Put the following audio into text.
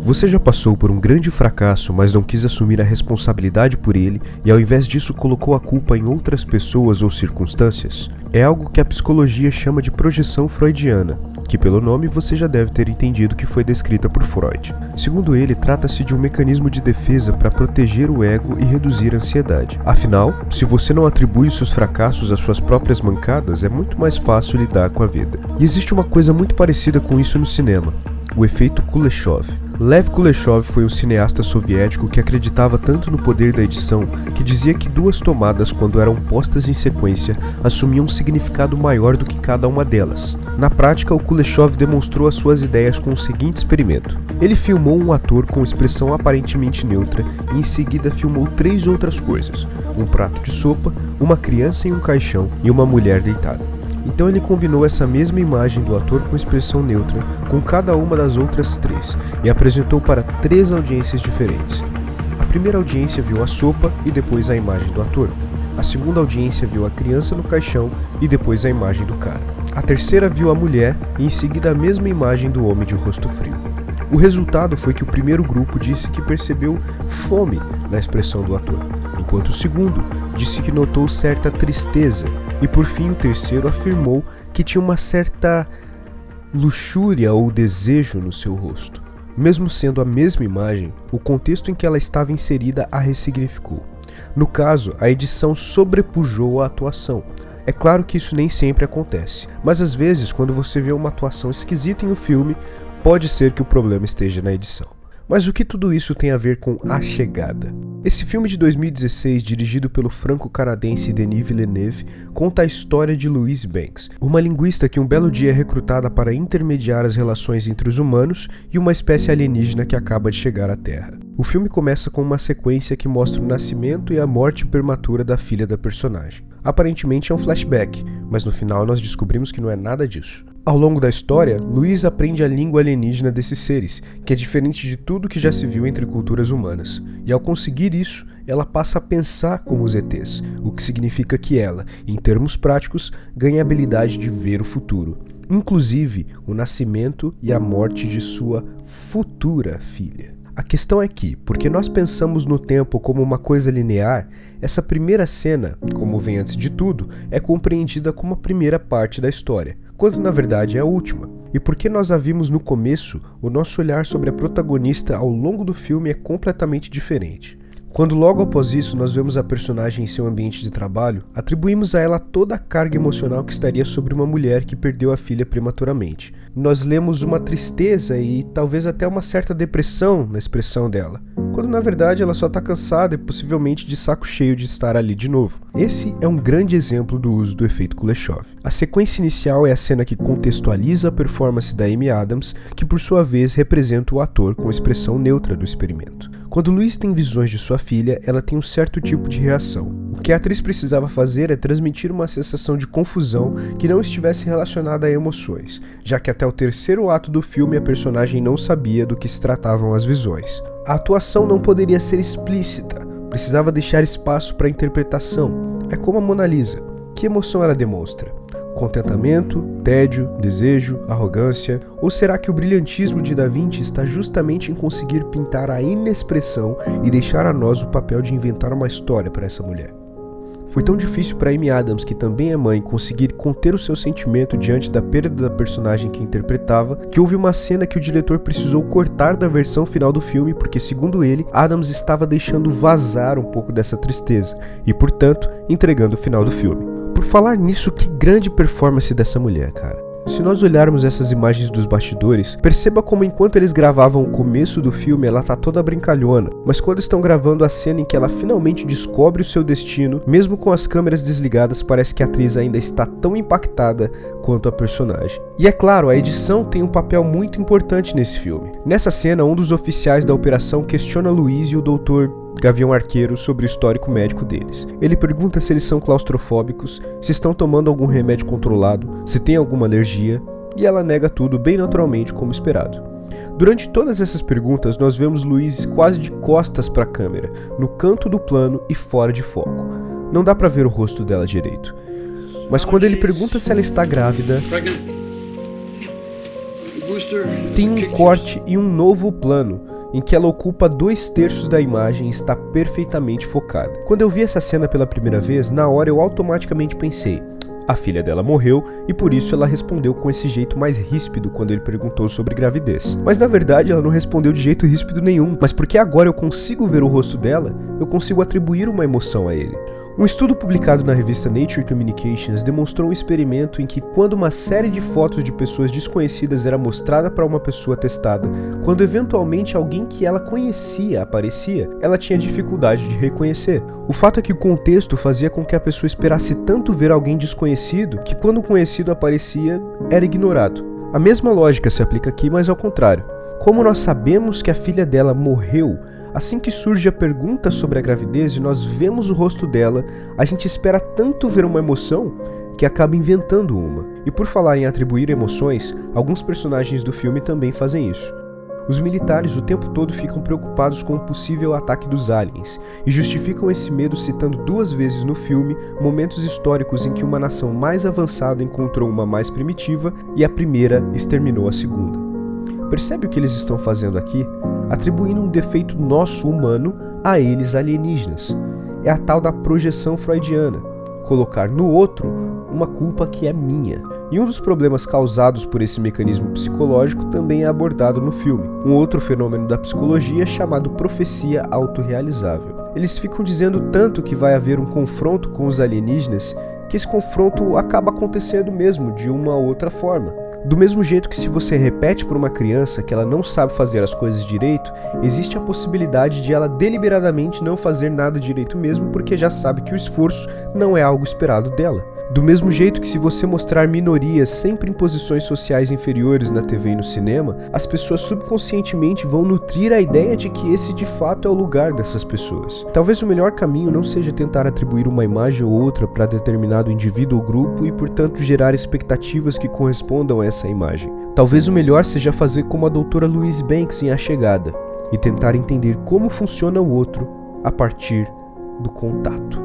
Você já passou por um grande fracasso, mas não quis assumir a responsabilidade por ele e ao invés disso colocou a culpa em outras pessoas ou circunstâncias? É algo que a psicologia chama de projeção freudiana, que pelo nome você já deve ter entendido que foi descrita por Freud. Segundo ele, trata-se de um mecanismo de defesa para proteger o ego e reduzir a ansiedade. Afinal, se você não atribui os seus fracassos às suas próprias mancadas, é muito mais fácil lidar com a vida. E existe uma coisa muito parecida com isso no cinema: o efeito Kuleshov. Lev Kuleshov foi um cineasta soviético que acreditava tanto no poder da edição que dizia que duas tomadas, quando eram postas em sequência, assumiam um significado maior do que cada uma delas. Na prática, o Kuleshov demonstrou as suas ideias com o seguinte experimento. Ele filmou um ator com expressão aparentemente neutra e em seguida filmou 3 outras coisas: um prato de sopa, uma criança em um caixão e uma mulher deitada. Então ele combinou essa mesma imagem do ator com expressão neutra com cada uma das outras 3 e apresentou para 3 audiências diferentes. A primeira audiência viu a sopa e depois a imagem do ator. A segunda audiência viu a criança no caixão e depois a imagem do cara. A terceira viu a mulher e em seguida a mesma imagem do homem de rosto frio. O resultado foi que o primeiro grupo disse que percebeu fome na expressão do ator, enquanto o segundo disse que notou certa tristeza e por fim o terceiro afirmou que tinha uma certa luxúria ou desejo no seu rosto. Mesmo sendo a mesma imagem, o contexto em que ela estava inserida a ressignificou. No caso, a edição sobrepujou a atuação. É claro que isso nem sempre acontece, mas às vezes quando você vê uma atuação esquisita em um filme, pode ser que o problema esteja na edição. Mas o que tudo isso tem a ver com A Chegada? Esse filme de 2016, dirigido pelo franco-canadense Denis Villeneuve, conta a história de Louise Banks, uma linguista que um belo dia é recrutada para intermediar as relações entre os humanos e uma espécie alienígena que acaba de chegar à Terra. O filme começa com uma sequência que mostra o nascimento e a morte prematura da filha da personagem. Aparentemente é um flashback, mas no final nós descobrimos que não é nada disso. Ao longo da história, Louise aprende a língua alienígena desses seres, que é diferente de tudo que já se viu entre culturas humanas. E ao conseguir isso, ela passa a pensar como os ETs, o que significa que ela, em termos práticos, ganha a habilidade de ver o futuro. Inclusive, o nascimento e a morte de sua futura filha. A questão é que, porque nós pensamos no tempo como uma coisa linear, essa primeira cena, como vem antes de tudo, é compreendida como a primeira parte da história, quando na verdade é a última. E porque nós a vimos no começo, o nosso olhar sobre a protagonista ao longo do filme é completamente diferente. Quando logo após isso nós vemos a personagem em seu ambiente de trabalho, atribuímos a ela toda a carga emocional que estaria sobre uma mulher que perdeu a filha prematuramente. Nós lemos uma tristeza e talvez até uma certa depressão na expressão dela, quando na verdade ela só está cansada e possivelmente de saco cheio de estar ali de novo. Esse é um grande exemplo do uso do efeito Kuleshov. A sequência inicial é a cena que contextualiza a performance da Amy Adams, que por sua vez representa o ator com expressão neutra do experimento. Quando Louise tem visões de sua filha, ela tem um certo tipo de reação. O que a atriz precisava fazer é transmitir uma sensação de confusão que não estivesse relacionada a emoções, já que até o terceiro ato do filme a personagem não sabia do que se tratavam as visões. A atuação não poderia ser explícita, precisava deixar espaço para a interpretação. É como a Mona Lisa. Que emoção ela demonstra? Contentamento, tédio, desejo, arrogância? Ou será que o brilhantismo de Da Vinci está justamente em conseguir pintar a inexpressão e deixar a nós o papel de inventar uma história para essa mulher? Foi tão difícil para Amy Adams, que também é mãe, conseguir conter o seu sentimento diante da perda da personagem que interpretava, que houve uma cena que o diretor precisou cortar da versão final do filme porque, segundo ele, Adams estava deixando vazar um pouco dessa tristeza e, portanto, entregando o final do filme. Por falar nisso, que grande performance dessa mulher, cara. Se nós olharmos essas imagens dos bastidores, perceba como enquanto eles gravavam o começo do filme ela tá toda brincalhona, mas quando estão gravando a cena em que ela finalmente descobre o seu destino, mesmo com as câmeras desligadas, parece que a atriz ainda está tão impactada quanto a personagem. E é claro, a edição tem um papel muito importante nesse filme. Nessa cena, um dos oficiais da operação questiona Louise e o Dr. Gavião Arqueiro sobre o histórico médico deles. Ele pergunta se eles são claustrofóbicos, se estão tomando algum remédio controlado, se tem alguma alergia, e ela nega tudo bem naturalmente como esperado. Durante todas essas perguntas, nós vemos Louise quase de costas para a câmera, no canto do plano e fora de foco. Não dá para ver o rosto dela direito. Mas quando ele pergunta se ela está grávida, tem um corte e um novo plano, em que ela ocupa 2/3 da imagem e está perfeitamente focada. Quando eu vi essa cena pela primeira vez, na hora eu automaticamente pensei, a filha dela morreu e por isso ela respondeu com esse jeito mais ríspido quando ele perguntou sobre gravidez. Mas na verdade ela não respondeu de jeito ríspido nenhum, mas porque agora eu consigo ver o rosto dela, eu consigo atribuir uma emoção a ele. Um estudo publicado na revista Nature Communications demonstrou um experimento em que quando uma série de fotos de pessoas desconhecidas era mostrada para uma pessoa testada, quando eventualmente alguém que ela conhecia aparecia, ela tinha dificuldade de reconhecer. O fato é que o contexto fazia com que a pessoa esperasse tanto ver alguém desconhecido que quando o conhecido aparecia, era ignorado. A mesma lógica se aplica aqui, mas ao contrário. Como nós sabemos que a filha dela morreu, assim que surge a pergunta sobre a gravidez e nós vemos o rosto dela, a gente espera tanto ver uma emoção que acaba inventando uma. E por falar em atribuir emoções, alguns personagens do filme também fazem isso. Os militares o tempo todo ficam preocupados com o possível ataque dos aliens e justificam esse medo citando 2 vezes no filme momentos históricos em que uma nação mais avançada encontrou uma mais primitiva e a primeira exterminou a segunda. Percebe o que eles estão fazendo aqui? Atribuindo um defeito nosso humano a eles alienígenas. É a tal da projeção freudiana, colocar no outro uma culpa que é minha. E um dos problemas causados por esse mecanismo psicológico também é abordado no filme, um outro fenômeno da psicologia chamado profecia autorrealizável. Eles ficam dizendo tanto que vai haver um confronto com os alienígenas que esse confronto acaba acontecendo mesmo de uma outra forma. Do mesmo jeito que se você repete para uma criança que ela não sabe fazer as coisas direito, existe a possibilidade de ela deliberadamente não fazer nada direito mesmo porque já sabe que o esforço não é algo esperado dela. Do mesmo jeito que se você mostrar minorias sempre em posições sociais inferiores na TV e no cinema, as pessoas subconscientemente vão nutrir a ideia de que esse de fato é o lugar dessas pessoas. Talvez o melhor caminho não seja tentar atribuir uma imagem ou outra para determinado indivíduo ou grupo e, portanto, gerar expectativas que correspondam a essa imagem. Talvez o melhor seja fazer como a doutora Louise Banks em A Chegada e tentar entender como funciona o outro a partir do contato.